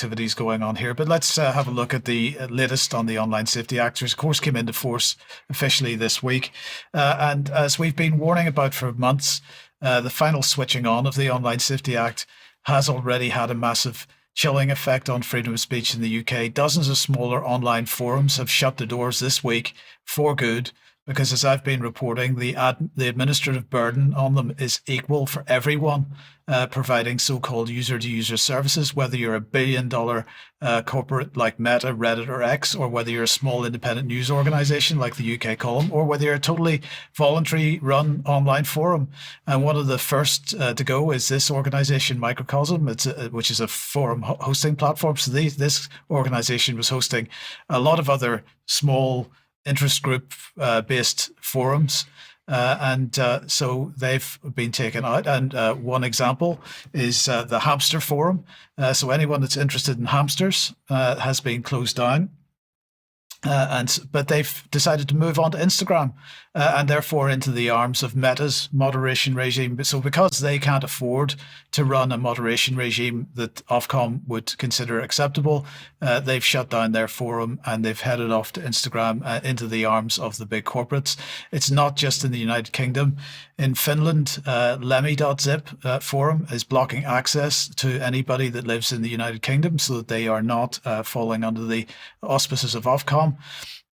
activities going on here. But let's have a look at the latest on the Online Safety Act, which of course came into force officially this week. And as we've been warning about for months, the final switching on of the Online Safety Act has already had a massive chilling effect on freedom of speech in the UK. Dozens of smaller online forums have shut their doors this week for good, because as I've been reporting, the administrative burden on them is equal for everyone providing so-called user-to-user services, whether you're a billion-dollar corporate like Meta, Reddit, or X, or whether you're a small independent news organization like the UK Column, or whether you're a totally voluntary-run online forum. And one of the first to go is this organization, Microcosm, which is a forum hosting platform. So this organization was hosting a lot of other small interest group based forums, and so they've been taken out. And one example is the Hamster forum. So anyone that's interested in hamsters has been closed down. But they've decided to move on to Instagram and therefore into the arms of Meta's moderation regime. So because they can't afford to run a moderation regime that Ofcom would consider acceptable, they've shut down their forum and they've headed off to Instagram into the arms of the big corporates. It's not just in the United Kingdom. In Finland, Lemmy.zip forum is blocking access to anybody that lives in the United Kingdom so that they are not falling under the auspices of Ofcom.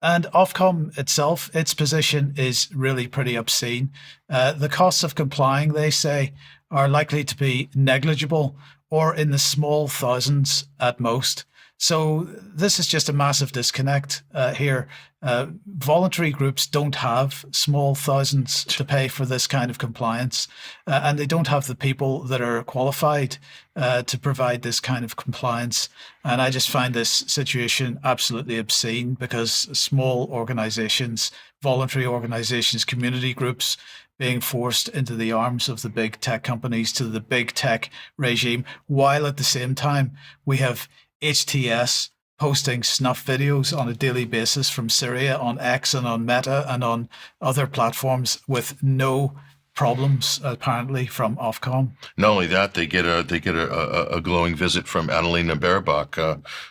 And Ofcom itself, its position is really pretty obscene. The costs of complying, they say, are likely to be negligible or in the small thousands at most. So this is just a massive disconnect here. Voluntary groups don't have small thousands to pay for this kind of compliance, and they don't have the people that are qualified to provide this kind of compliance. And I just find this situation absolutely obscene, because small organizations, voluntary organizations, community groups being forced into the arms of the big tech companies, to the big tech regime, while at the same time we have HTS posting snuff videos on a daily basis from Syria on X and on Meta and on other platforms with no problems apparently from Ofcom. Not only that, they get a glowing visit from Annalena Baerbock,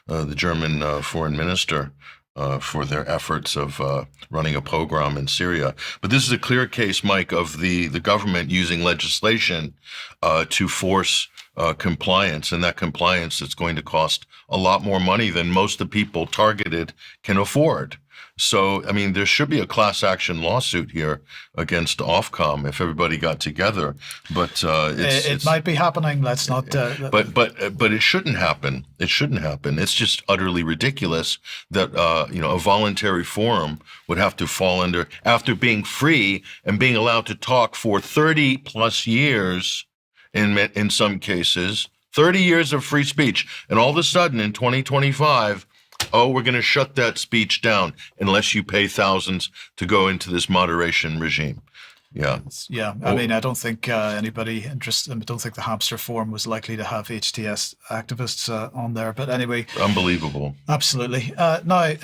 the German foreign minister, for their efforts of running a pogrom in Syria. But this is a clear case, Mike, of the government using legislation to force compliance, and that compliance is going to cost a lot more money than most of the people targeted can afford. So, I mean, there should be a class action lawsuit here against Ofcom if everybody got together. But it might be happening. Let's not. But it shouldn't happen. It shouldn't happen. It's just utterly ridiculous that a voluntary forum would have to fall under, after being free and being allowed to talk for 30 plus years. In some cases, 30 years of free speech. And all of a sudden in 2025, we're going to shut that speech down unless you pay thousands to go into this moderation regime. Yeah. Yeah. I mean, I don't think anybody interested. I don't think the Hamster forum was likely to have HTS activists on there. But anyway. Unbelievable. Absolutely. Now,